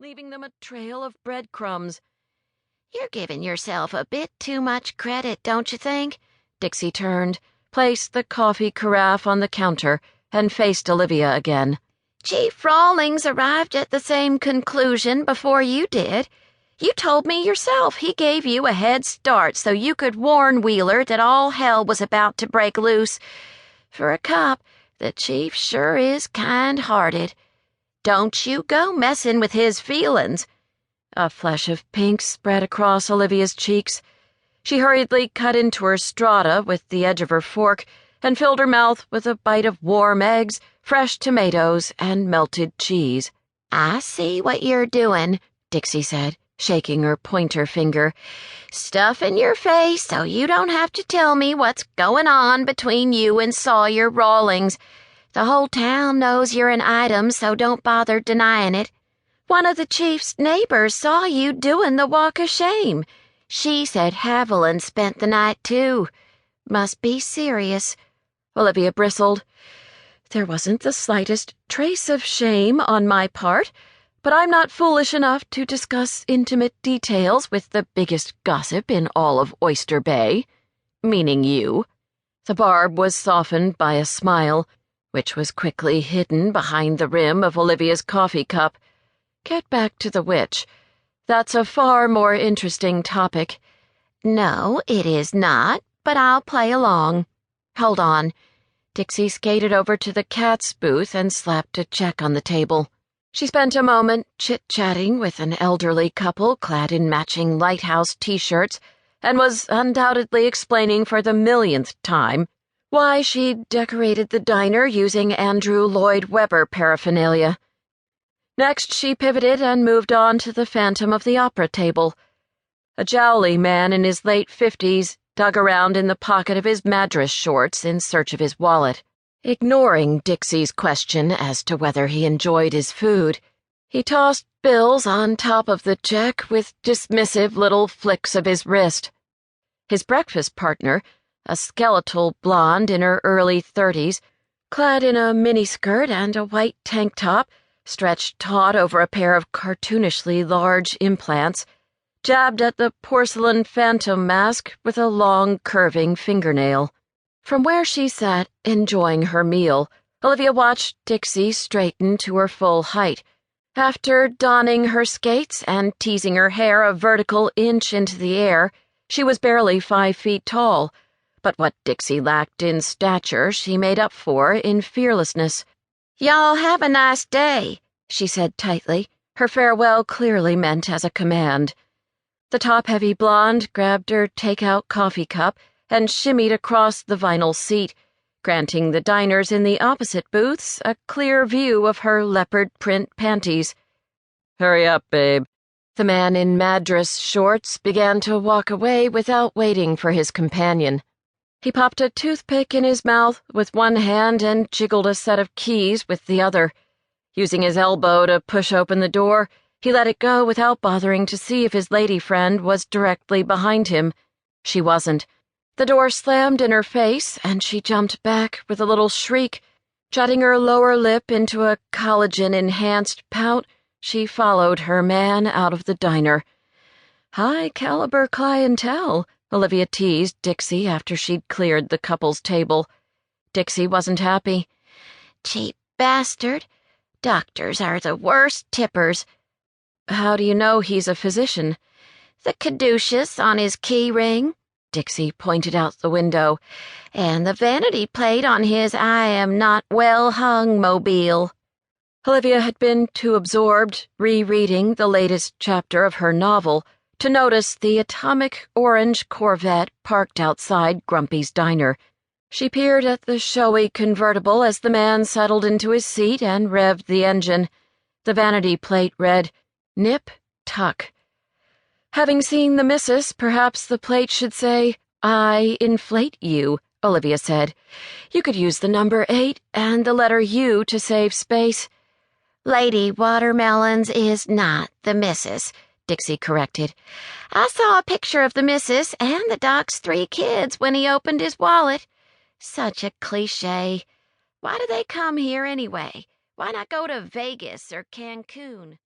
leaving them a trail of breadcrumbs. "You're giving yourself a bit too much credit, don't you think?" Dixie turned, placed the coffee carafe on the counter, and faced Olivia again. "Chief Rawlings arrived at the same conclusion before you did. You told me yourself he gave you a head start so you could warn Wheeler that all hell was about to break loose. For a cop, the chief sure is kind-hearted. Don't you go messing with his feelings." A flush of pink spread across Olivia's cheeks. She hurriedly cut into her strata with the edge of her fork and filled her mouth with a bite of warm eggs, fresh tomatoes, and melted cheese. "I see what you're doing," Dixie said, shaking her pointer finger. "Stuffing your face so you don't have to tell me what's going on between you and Sawyer Rawlings. The whole town knows you're an item, so don't bother denying it. One of the chief's neighbors saw you doing the walk of shame. She said Haviland spent the night, too. Must be serious." Olivia bristled. There wasn't the slightest trace of shame on my part, but I'm not foolish enough to discuss intimate details with the biggest gossip in all of Oyster Bay. Meaning you. The barb was softened by a smile, which was quickly hidden behind the rim of Olivia's coffee cup. Get back to the witch. That's a far more interesting topic. "No, it is not, but I'll play along. Hold on." Dixie skated over to the cat's booth and slapped a check on the table. She spent a moment chit-chatting with an elderly couple clad in matching lighthouse t-shirts and was undoubtedly explaining for the millionth time why she'd decorated the diner using Andrew Lloyd Webber paraphernalia. Next, she pivoted and moved on to the Phantom of the Opera table. A jowly man in his late 50s dug around in the pocket of his madras shorts in search of his wallet. Ignoring Dixie's question as to whether he enjoyed his food, he tossed bills on top of the check with dismissive little flicks of his wrist. His breakfast partner, a skeletal blonde in her early 30s, clad in a miniskirt and a white tank top, stretched taut over a pair of cartoonishly large implants, jabbed at the porcelain phantom mask with a long, curving fingernail. From where she sat, enjoying her meal, Olivia watched Dixie straighten to her full height. After donning her skates and teasing her hair a vertical inch into the air, she was barely 5 feet tall, but what Dixie lacked in stature she made up for in fearlessness. "Y'all have a nice day," she said tightly, her farewell clearly meant as a command. The top-heavy blonde grabbed her take-out coffee cup and shimmied across the vinyl seat, granting the diners in the opposite booths a clear view of her leopard print panties. "Hurry up, babe." The man in madras shorts began to walk away without waiting for his companion. He popped a toothpick in his mouth with one hand and jiggled a set of keys with the other. Using his elbow to push open the door, he let it go without bothering to see if his lady friend was directly behind him. She wasn't. The door slammed in her face, and she jumped back with a little shriek. Jutting her lower lip into a collagen-enhanced pout, she followed her man out of the diner. High-caliber clientele, Olivia teased Dixie after she'd cleared the couple's table. Dixie wasn't happy. "Cheap bastard. Doctors are the worst tippers." "How do you know he's a physician?" "The caduceus on his key ring," Dixie pointed out the window, "and the vanity plate on his I am not well hung mobile." Olivia had been too absorbed rereading the latest chapter of her novel to notice the atomic orange Corvette parked outside Grumpy's diner. She peered at the showy convertible as the man settled into his seat and revved the engine. The vanity plate read, "Nip Tuck." Having seen the missus, perhaps the plate should say, "I inflate you," Olivia said. You could use the number 8 and the letter U to save space. "Lady Watermelons is not the missus," Dixie corrected. "I saw a picture of the missus and the doc's 3 kids when he opened his wallet. Such a cliché. Why do they come here anyway? Why not go to Vegas or Cancun?"